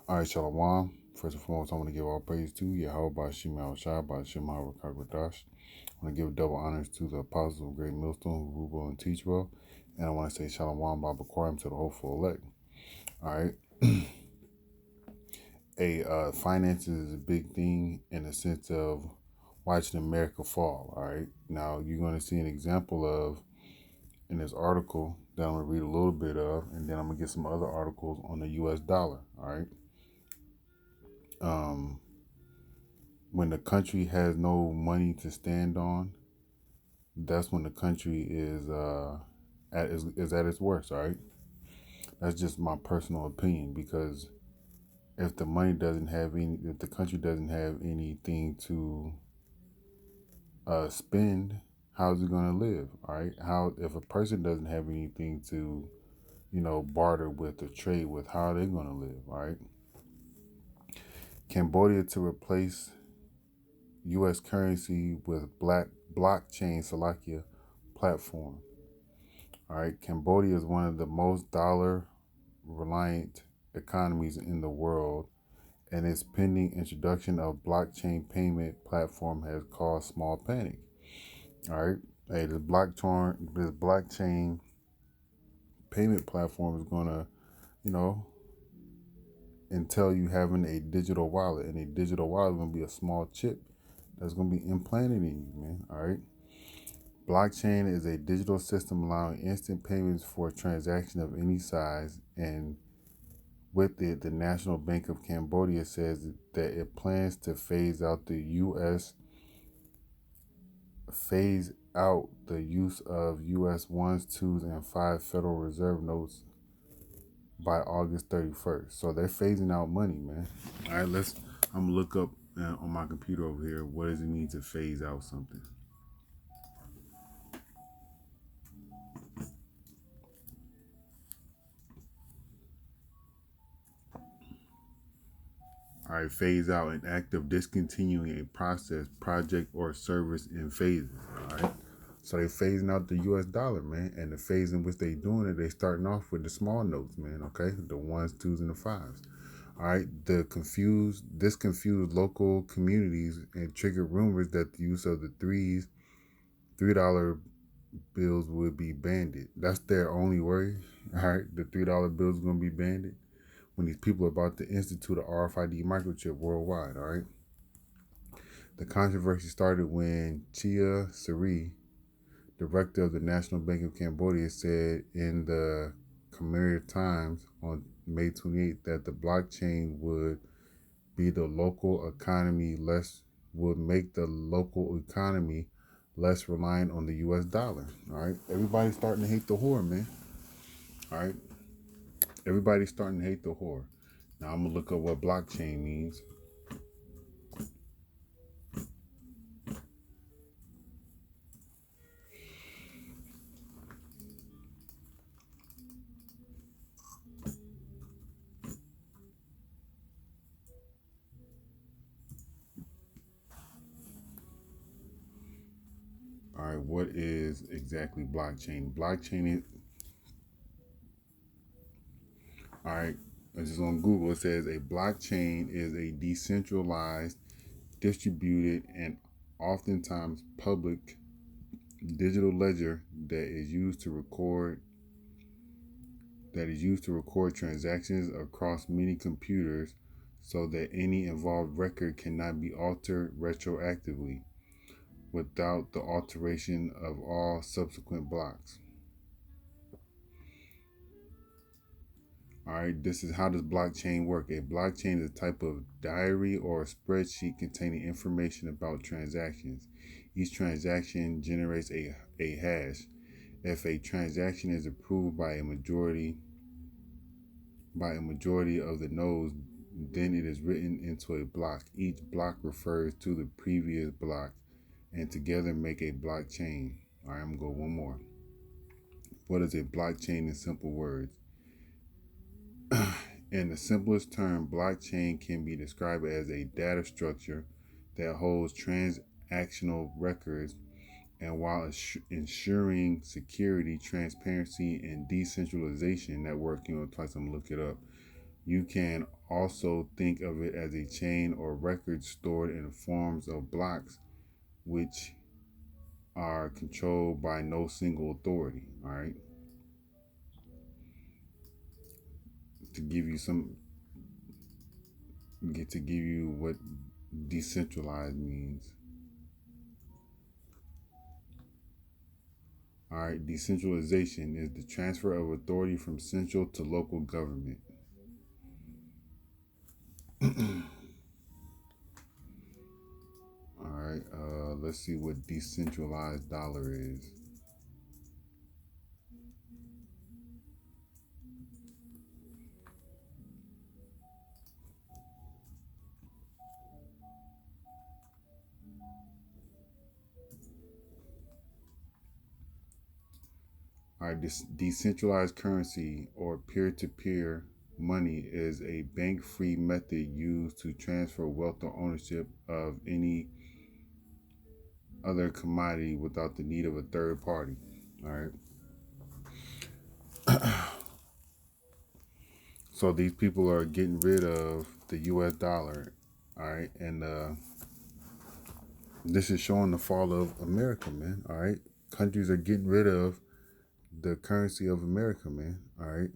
All right, Shalom. First and foremost, I want to give all praise to Yahweh Bashim Shai Bashim Harakagadash. I want to give double honors to the apostles of Great Millstone who rule well and teach well. And I want to say Shalom Baba Kwarim to the hopeful elect. All right. Finances is a big thing in the sense of watching America fall. All right. Now, you're going to see an example of in this article that I'm going to read a little bit of, and then I'm going to get some other articles on the U.S. dollar. All right. When the country has no money to stand on, that's when the country is at its worst. All right, that's just my personal opinion, because if the country doesn't have anything to spend, how's it gonna live? All right, how if a person doesn't have anything to barter with or trade with, how are they gonna live? All right, Cambodia to replace U.S. currency with blockchain Salakia platform. All right, Cambodia is one of the most dollar reliant economies in the world, and its pending introduction of blockchain payment platform has caused small panic. All right, hey, this blockchain payment platform is gonna, you know, entail you having a digital wallet, and a digital wallet is gonna be a small chip that's gonna be implanted in you, man. All right. Blockchain is a digital system allowing instant payments for a transaction of any size, and with it, the National Bank of Cambodia says that it plans to phase out the use of U.S. ones, twos, and five Federal Reserve notes by August 31st. So they're phasing out money, man. All right, I'm gonna look up on my computer over here, what does it mean to phase out something? All right, phase out, an act of discontinuing a process, project, or service in phases. All right. So they phasing out the U.S. dollar, man, and the phase in which they doing it, they starting off with the small notes, man. Okay, the ones, twos, and the fives. All right, this confused local communities and triggered rumors that the use of the $3 bills would be banned. That's their only worry. All right, the $3 bills are gonna be banned when these people are about to institute a RFID microchip worldwide. All right, the controversy started when Chia Sari, director of the National Bank of Cambodia, said in the Khmer Times on May 28th that the blockchain be the local economy less would make the local economy less reliant on the U.S. dollar. All right, everybody's starting to hate the whore, man. All right, everybody's starting to hate the whore. Now I'm gonna look up what blockchain means. All right, what is exactly blockchain? Blockchain is, all right, this is on Google. It says a blockchain is a decentralized, distributed, and oftentimes public digital ledger that is used to record transactions across many computers so that any involved record cannot be altered retroactively without the alteration of all subsequent blocks. All right, this is how does blockchain work. A blockchain is a type of diary or a spreadsheet containing information about transactions. Each transaction generates a hash. If a transaction is approved by a majority of the nodes, then it is written into a block. Each block refers to the previous block and together make a blockchain. All right, I'm gonna go one more. What is a blockchain in simple words? In the simplest term, blockchain can be described as a data structure that holds transactional records, and while ensuring security, transparency, and decentralization, that word, twice I'm gonna look it up, You can also think of it as a chain or record stored in forms of blocks, which are controlled by no single authority. All right, to give you some, get to give you what decentralized means. All right, decentralization is the transfer of authority from central to local government. All right, let's see what decentralized dollar is. All right, this decentralized currency or peer-to-peer money is a bank-free method used to transfer wealth or ownership of any other commodity without the need of a third party. All right. So these people are getting rid of the U.S. dollar. All right, and this is showing the fall of America, man. All right, countries are getting rid of the currency of America, man. All right.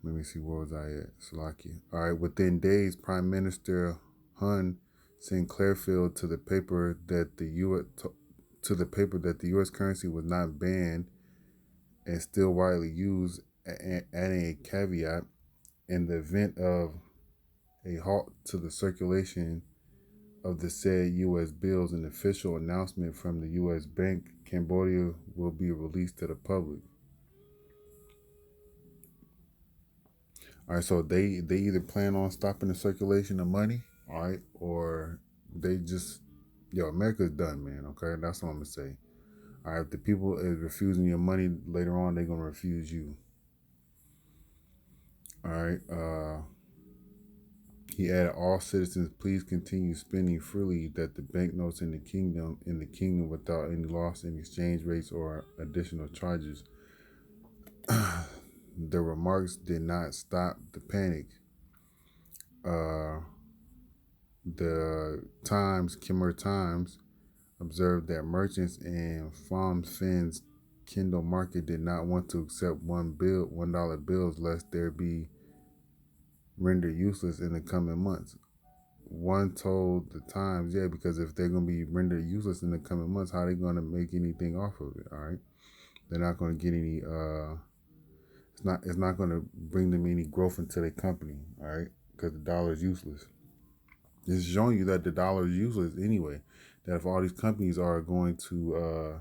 Let me see, where was I at? Slovakia. All right. Within days, Prime Minister Hun sent Clearfield to the paper that the U.S. currency was not banned and still widely used, adding a caveat: in the event of a halt to the circulation of the said U.S. bills, an official announcement from the U.S. Bank Cambodia will be released to the public. All right, so they either plan on stopping the circulation of money, all right, or they just, America's done, man. Okay, that's what I'm gonna say. All right, if the people is refusing your money later on, they're gonna refuse you. All right. He added, all citizens, please continue spending freely that the banknotes in the kingdom without any loss in exchange rates or additional charges. The remarks did not stop the panic. Uh, Khmer Times, observed that merchants in Phnom Penh's Kendall Market did not want to accept $1 bills lest they be rendered useless in the coming months. One told the Times, yeah, because if they're going to be rendered useless in the coming months, how are they going to make anything off of it? All right, they're not going to get any. It's not going to bring them any growth into their company. All right, because the dollar is useless. It's showing you that the dollar is useless anyway. That if all these companies are going to,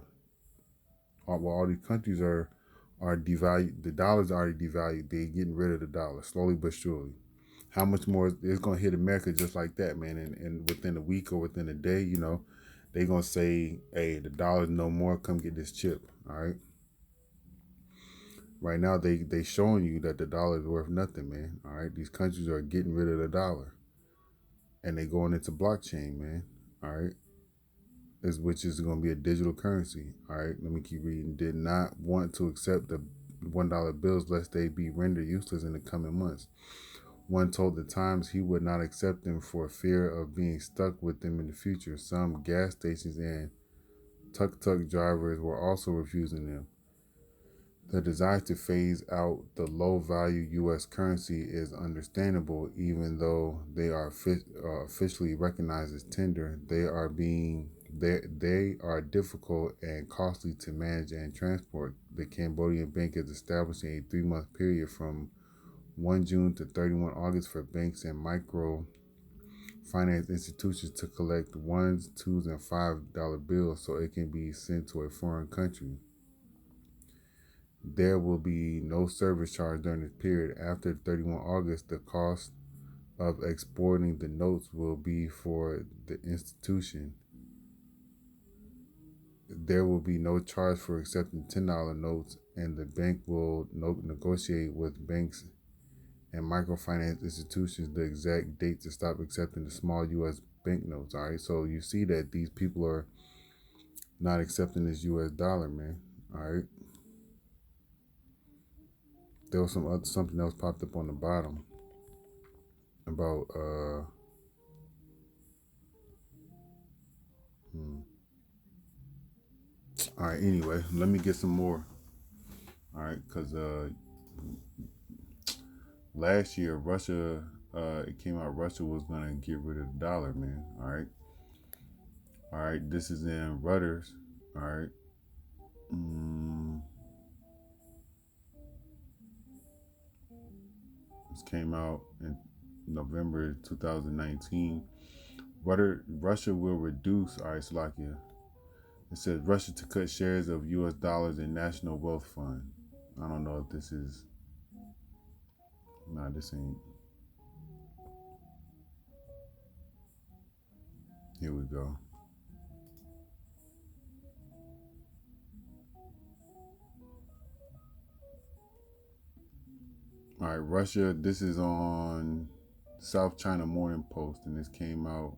all these countries are devalued, the dollar's already devalued. They're getting rid of the dollar slowly but surely. How much more it's going to hit America just like that, man? And within a week or within a day, they're going to say, hey, the dollar's no more. Come get this chip. All right. Right now, they showing you that the dollar is worth nothing, man. All right. These countries are getting rid of the dollar. And they going into blockchain, man. All right. Which is going to be a digital currency. All right. Let me keep reading. Did not want to accept the $1 bills lest they be rendered useless in the coming months. One told the Times he would not accept them for fear of being stuck with them in the future. Some gas stations and tuk-tuk drivers were also refusing them. The desire to phase out the low-value U.S. currency is understandable, even though they are officially recognized as tender. They are difficult and costly to manage and transport. The Cambodian bank is establishing a 3-month period from 1 June to 31 August for banks and micro finance institutions to collect ones, twos, and $5 bills so it can be sent to a foreign country. There will be no service charge during this period. After 31 August, the cost of exporting the notes will be for the institution. There will be no charge for accepting $10 notes, and the bank will negotiate with banks and microfinance institutions the exact date to stop accepting the small U.S. banknotes. All right, so you see that these people are not accepting this U.S. dollar, man. All right, There was something else popped up on the bottom about all right, anyway, let me get some more. All right, because last year Russia, it came out Russia was gonna get rid of the dollar, man. All right, this is in Reuters. All right, mm, this came out in November 2019. Russia will reduce. All right, Slovakia. It says Russia to cut shares of U.S. dollars in National Wealth Fund. I don't know if this is. Nah, this ain't. Here we go. All right, Russia. This is on South China Morning Post, and this came out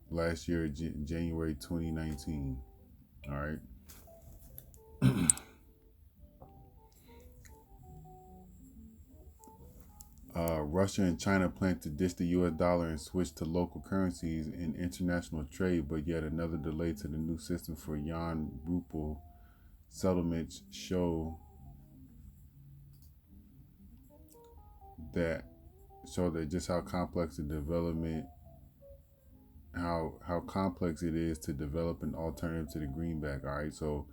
last year, January 2019. All right. Russia and China plan to ditch the U.S. dollar and switch to local currencies in international trade, but yet another delay to the new system for yuan ruble settlements show that just how complex the development how complex it is to develop an alternative to the greenback. All right, so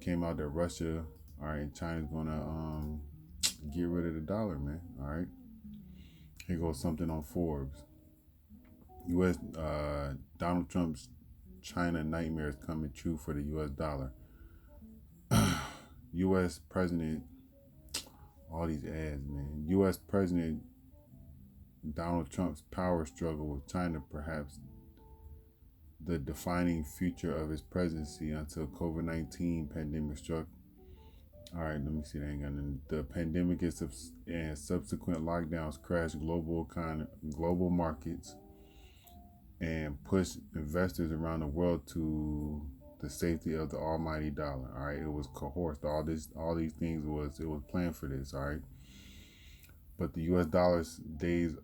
came out that Russia, all right, China's gonna get rid of the dollar, man. All right, here goes something on Forbes. U.S. Donald Trump's China nightmare is coming true for the U.S. dollar. U.S. President, all these ads, man. U.S. President Donald Trump's power struggle with China, perhaps the defining feature of his presidency until COVID-19 pandemic struck. All right, let me see. The pandemic and subsequent lockdowns crashed global markets, and pushed investors around the world to the safety of the almighty dollar. All right, it was coerced. All these things it was planned for this. All right, but the U.S. dollar's days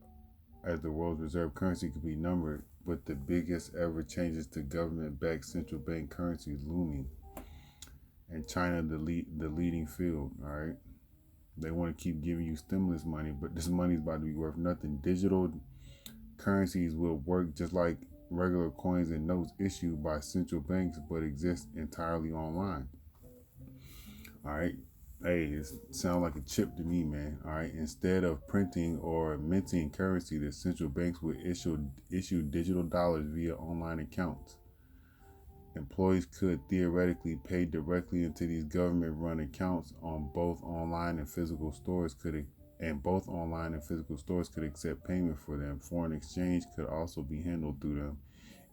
as the world's reserve currency could be numbered, with the biggest ever changes to government-backed central bank currencies looming, and China the leading field. All right, they want to keep giving you stimulus money, but this money is about to be worth nothing. Digital currencies will work just like regular coins and notes issued by central banks, but exist entirely online. All right. Hey, it sounds like a chip to me, man. All right. Instead of printing or minting currency, the central banks would issue digital dollars via online accounts. Employees could theoretically pay directly into these government-run accounts on both online and physical stores both online and physical stores could accept payment for them. Foreign exchange could also be handled through them,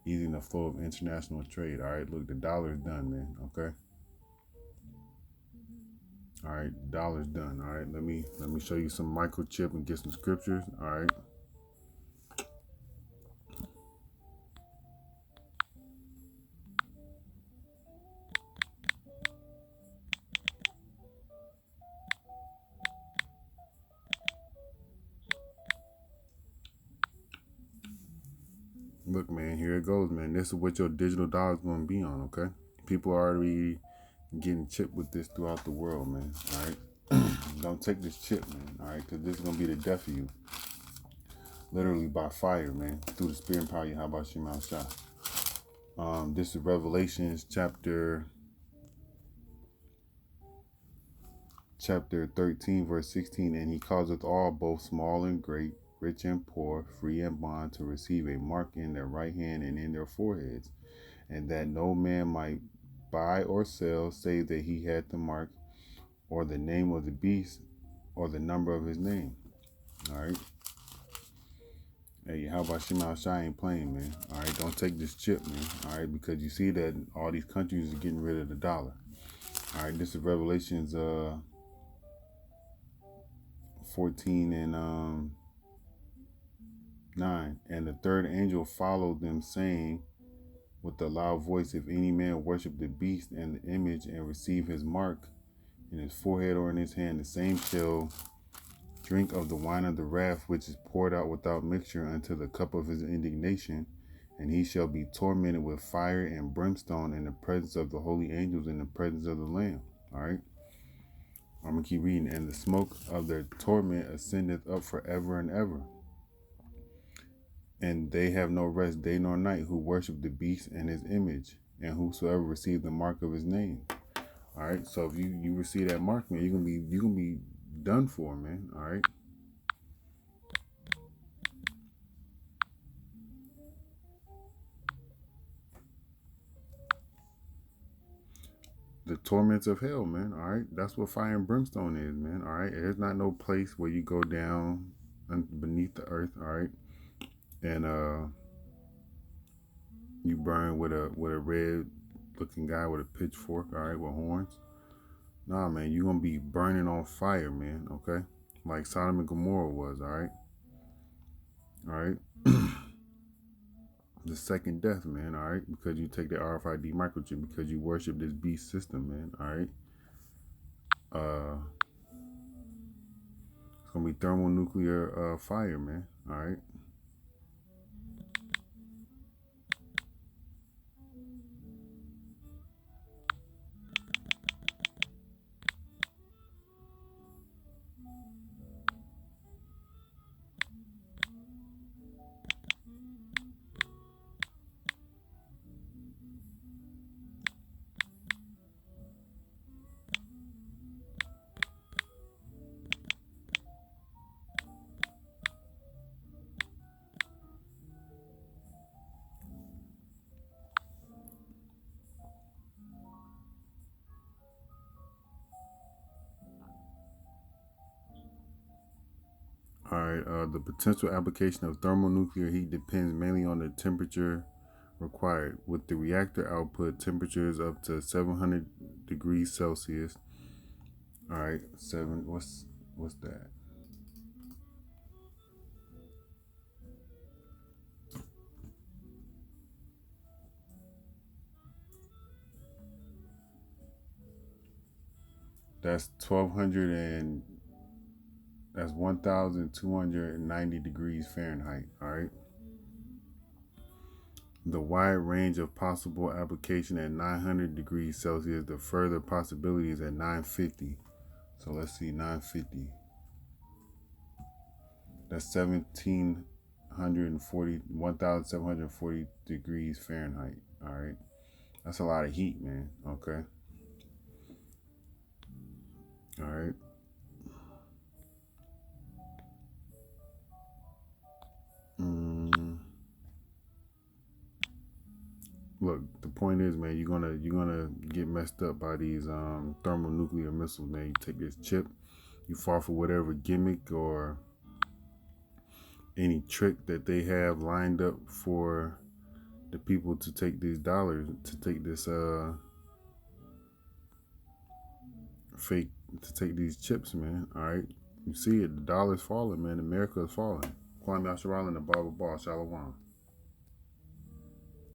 easing the flow of international trade. All right, look, the dollar's done, man. Okay. All right, the dollar's done. All right, let me show you some microchip and get some scriptures. All right. Look, man, here it goes, man. This is what your digital dollar is going to be on, okay? People are already getting chipped with this throughout the world, man. All right? Don't take this chip, man, all right? Because this is going to be the death of you. Literally by fire, man. Through the spirit and power, how about Shemal Shah? This is Revelations chapter 13, verse 16. And he causeth all, both small and great, rich and poor, free and bond, to receive a mark in their right hand and in their foreheads, and that no man might buy or sell, save that he had the mark, or the name of the beast, or the number of his name. All right. Hey, how about Shemal Shah ain't playing, man? All right, don't take this chip, man. All right, because you see that all these countries are getting rid of the dollar. All right, this is Revelations 14 and 9. And the third angel followed them, saying with a loud voice, if any man worship the beast and the image and receive his mark in his forehead or in his hand, the same shall drink of the wine of the wrath, which is poured out without mixture unto the cup of his indignation, and he shall be tormented with fire and brimstone in the presence of the holy angels, in the presence of the Lamb. All right. I'm going to keep reading. And the smoke of their torment ascendeth up forever and ever. And they have no rest day nor night who worship the beast and his image, and whosoever receive the mark of his name. All right. So if you receive that mark, man, you're gonna be done for, man. All right. The torments of hell, man. All right. That's what fire and brimstone is, man. All right. There's not no place where you go down beneath the earth. All right. And you burn with a red looking guy with a pitchfork, all right, with horns. Nah, man, you're gonna be burning on fire, man. Okay, like Sodom and Gomorrah was. All right, all right. The second death, man. All right, because you take the RFID microchip, because you worship this beast system, man. All right. It's gonna be thermonuclear fire, man. All right. All right. The potential application of thermonuclear heat depends mainly on the temperature required, with the reactor output temperatures up to 700 degrees Celsius. All right, seven. What's that? That's 1200 and that's 1290 degrees Fahrenheit. All right. The wide range of possible application at 900 degrees Celsius. The further possibilities at 950. So let's see, 950. That's 1740 degrees Fahrenheit. All right. That's a lot of heat, man. Okay. All right. Look, the point is, man, you're gonna get messed up by these thermonuclear missiles, man. You take this chip, you fall for whatever gimmick or any trick that they have lined up for the people to take these dollars, to take this fake, to take these chips, man. All right, you see it, the dollar's falling, man. America is falling. Kwame Asharala and the Bible Ball, Shalom.